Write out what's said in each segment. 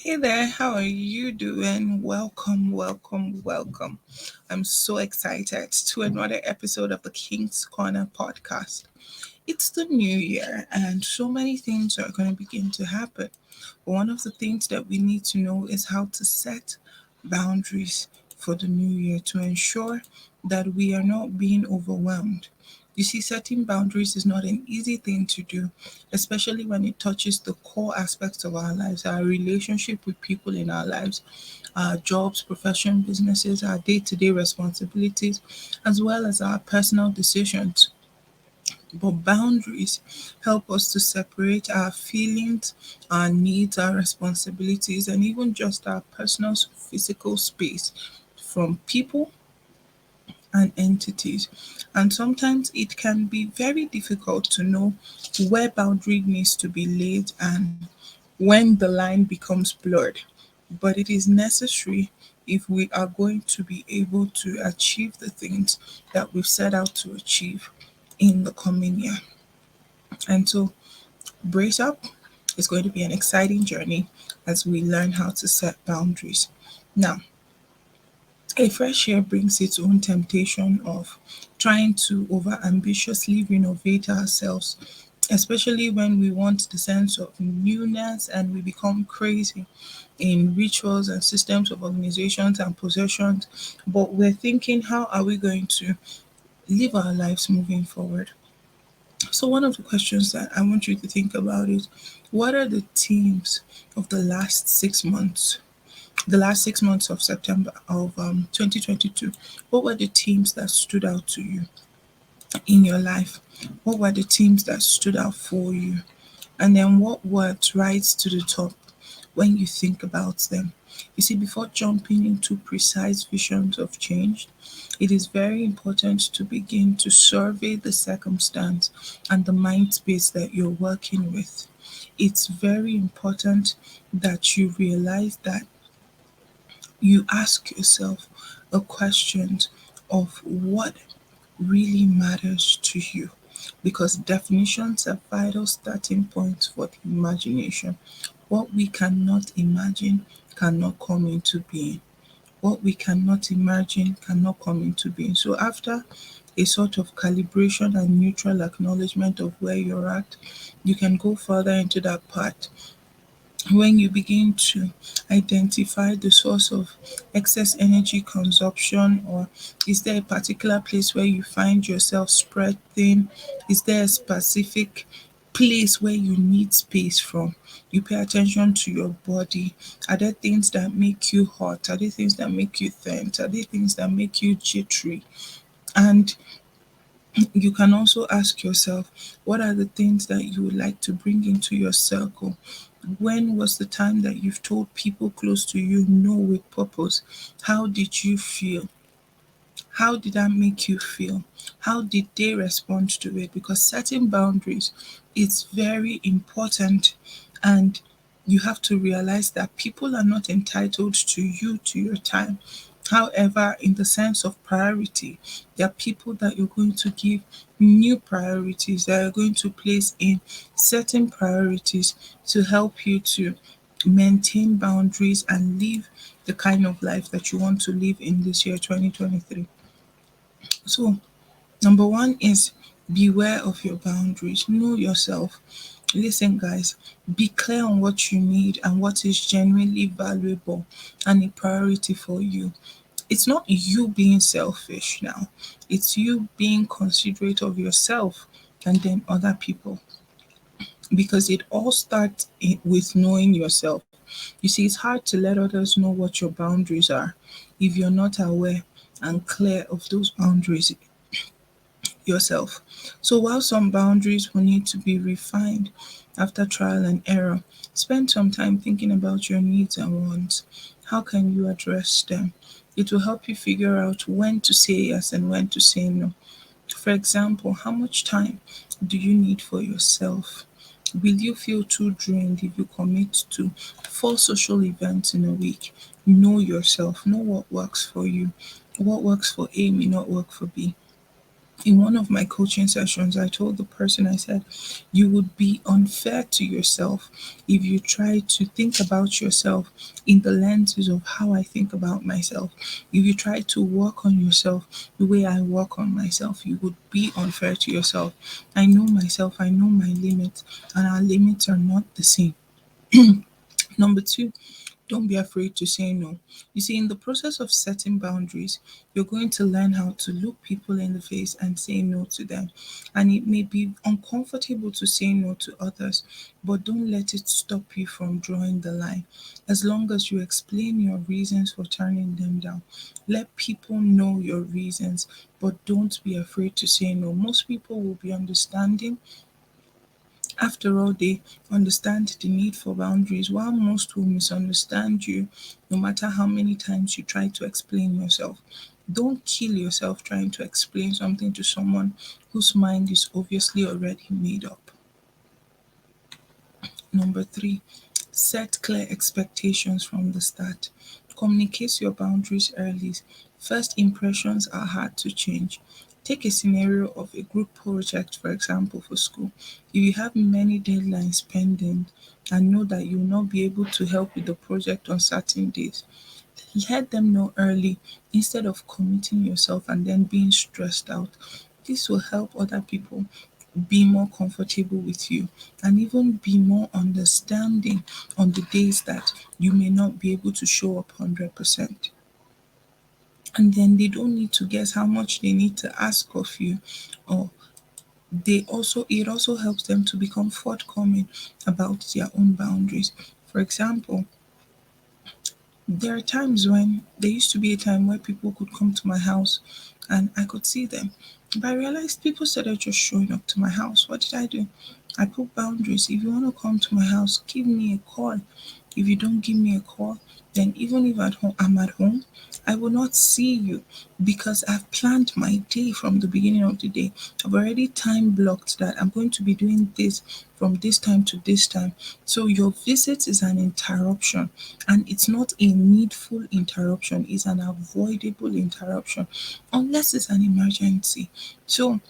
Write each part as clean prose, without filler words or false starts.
Hey there, how are you doing? Welcome, welcome, welcome. I'm so excited to another episode of the King's Corner podcast. It's the new year, and so many things are going to begin to happen. One of the things that we need to know is how to set boundaries for the new year to ensure that we are not being overwhelmed. You see, setting boundaries is not an easy thing to do, especially when it touches the core aspects of our lives, our relationship with people in our lives, our jobs, profession, businesses, our day to day responsibilities, as well as our personal decisions. But boundaries help us to separate our feelings, our needs, our responsibilities, and even just our personal physical space from people and entities. And sometimes it can be very difficult to know where boundary needs to be laid and when the line becomes blurred. But it is necessary if we are going to be able to achieve the things that we've set out to achieve in the coming year. And so, brace up. It's going to be an exciting journey as we learn how to set boundaries. Now, a fresh year brings its own temptation of trying to over ambitiously renovate ourselves, especially when we want the sense of newness and we become crazy in rituals and systems of organizations and possessions. But we're thinking, how are we going to live our lives moving forward? So, one of the questions that I want you to think about is what are the themes of the last 6 months of September of 2022? What were the themes that stood out to you in your life? What were the themes that stood out for you? And then what words rise to the top when you think about them? You see, before jumping into precise visions of change, it is very important to begin to survey the circumstance and the mind space that you're working with. It's very important that you realize that you ask yourself a question of what really matters to you, because definitions are vital starting points for the imagination. What we cannot imagine cannot come into being. What we cannot imagine cannot come into being. So after a sort of calibration and neutral acknowledgement of where you're at, you can go further into that part when you begin to identify the source of excess energy consumption, or is there a particular place where you find yourself spread thin? Is there a specific place where you need space from? You pay attention to your body. Are there things that make you hot? Are there things that make you tense? Are there things that make you jittery? And you can also ask yourself, what are the things that you would like to bring into your circle? When was the time that you've told people close to you no with purpose? How did you feel? How did that make you feel? How did they respond to it? Because setting boundaries is very important, and you have to realize that people are not entitled to you, to your time. However, in the sense of priority, there are people that you're going to give new priorities, that are going to place in certain priorities to help you to maintain boundaries and live the kind of life that you want to live in this year 2023. So, number one is beware of your boundaries. Know yourself. Listen, guys, be clear on what you need and what is genuinely valuable and a priority for you. It's not you being selfish now, it's you being considerate of yourself and then other people, because it all starts with knowing yourself. You see, it's hard to let others know what your boundaries are if you're not aware and clear of those boundaries yourself. So while some boundaries will need to be refined after trial and error, spend some time thinking about your needs and wants. How can you address them? It will help you figure out when to say yes and when to say no. For example, how much time do you need for yourself? Will you feel too drained if you commit to 4 social events in a week? Know yourself, know what works for you. What works for A may not work for B. In one of my coaching sessions, I told the person, I said, you would be unfair to yourself if you try to think about yourself in the lenses of how I think about myself. If you try to work on yourself the way I work on myself, you would be unfair to yourself. I know myself, I know my limits, and our limits are not the same. Number two, don't be afraid to say no. You see, in the process of setting boundaries, you're going to learn how to look people in the face and say no to them. And it may be uncomfortable to say no to others, but don't let it stop you from drawing the line. As long as you explain your reasons for turning them down, let people know your reasons, but don't be afraid to say no. Most people will be understanding. After all, they understand the need for boundaries, while most will misunderstand you no matter how many times you try to explain yourself. Don't kill yourself trying to explain something to someone whose mind is obviously already made up. Number three, set clear expectations from the start. Communicate your boundaries early. First impressions are hard to change. Take a scenario of a group project, for example, for school. If you have many deadlines pending and know that you will not be able to help with the project on certain days, let them know early instead of committing yourself and then being stressed out. This will help other people be more comfortable with you and even be more understanding on the days that you may not be able to show up 100%. And then they don't need to guess how much they need to ask of you, or it also helps them to become forthcoming about their own boundaries. For example, there are times when there used to be a time where people could come to my house and I could see them. But I realized people started just showing up to my house. What did I do? I put boundaries. If you want to come to my house, give me a call. If you don't give me a call, then even if I'm at home, I will not see you because I've planned my day from the beginning of the day. I've already time blocked that I'm going to be doing this from this time to this time. So your visit is an interruption, and it's not a needful interruption, it's an avoidable interruption unless it's an emergency. So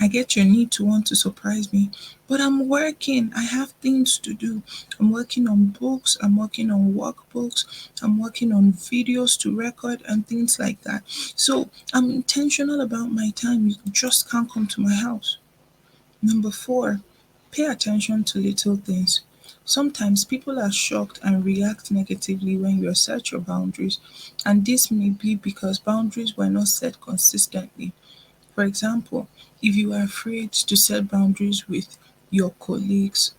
I get your need to want to surprise me, but I'm working. I have things to do. I'm working on books, I'm working on workbooks, I'm working on videos to record and things like that. So I'm intentional about my time. You just can't come to my house. Number four, pay attention to little things. Sometimes people are shocked and react negatively when you assert your boundaries, and this may be because boundaries were not set consistently. For example, if you are afraid to set boundaries with your colleagues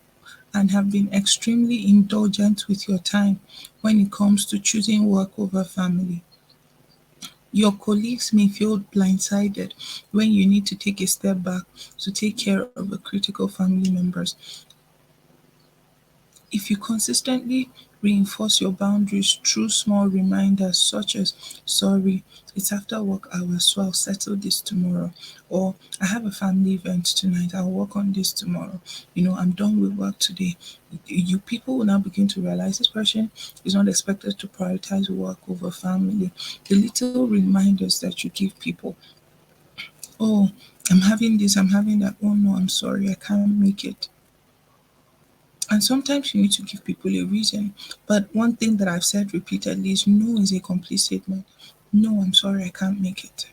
and have been extremely indulgent with your time when it comes to choosing work over family, your colleagues may feel blindsided when you need to take a step back to take care of a critical family members. If you consistently reinforce your boundaries through small reminders such as, sorry, it's after work hours, so I'll settle this tomorrow, or I have a family event tonight, I'll work on this tomorrow, I'm done with work today. You people will now begin to realize this person is not expected to prioritize work over family. The little reminders that you give people, oh, I'm having this, I'm having that, oh no, I'm sorry, I can't make it. And sometimes you need to give people a reason. But one thing that I've said repeatedly is no is a complete statement. No, I'm sorry, I can't make it.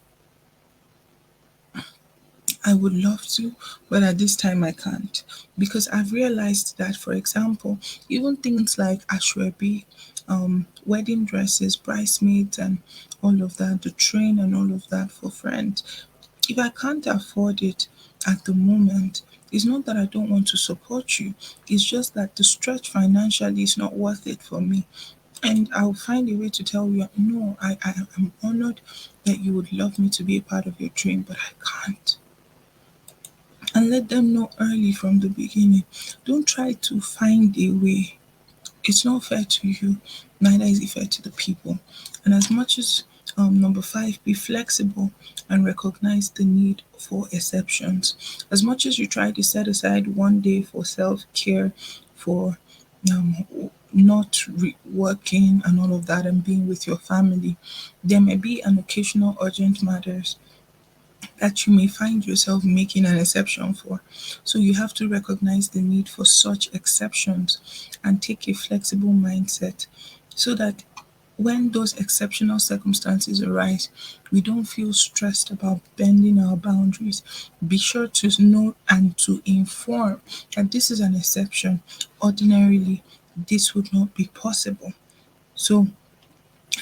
I would love to, but at this time I can't. Because I've realized that, for example, even things like ashwebi, wedding dresses, bridesmaids, and all of that, the train and all of that for friends, if I can't afford it at the moment, it's not that I don't want to support you. It's just that the stretch financially is not worth it for me. And I'll find a way to tell you, no, I am honored that you would love me to be a part of your dream, but I can't. And let them know early from the beginning. Don't try to find a way. It's not fair to you, neither is it fair to the people. And as much as number five, be flexible and recognize the need for exceptions. As much as you try to set aside one day for self care, for um, not working and all of that, and being with your family, there may be an occasional urgent matters that you may find yourself making an exception for. So you have to recognize the need for such exceptions and take a flexible mindset so that when those exceptional circumstances arise, we don't feel stressed about bending our boundaries. Be sure to know and to inform that this is an exception. Ordinarily, this would not be possible. So,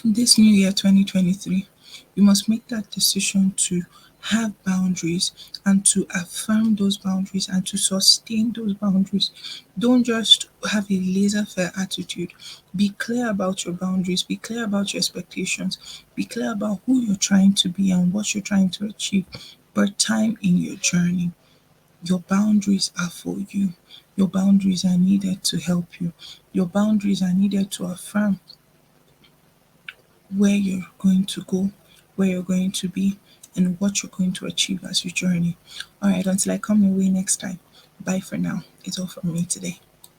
this new year 2023, you must make that decision to have boundaries and to affirm those boundaries and to sustain those boundaries. Don't just have a laissez faire attitude. Be clear about your boundaries, be clear about your expectations, be clear about who you're trying to be and what you're trying to achieve. But time in your journey, your boundaries are for you. Your boundaries are needed to help you. Your boundaries are needed to affirm where you're going to go, where you're going to be, and what you're going to achieve as you journey. All right, until I come your way next time. Bye for now. It's all from me today.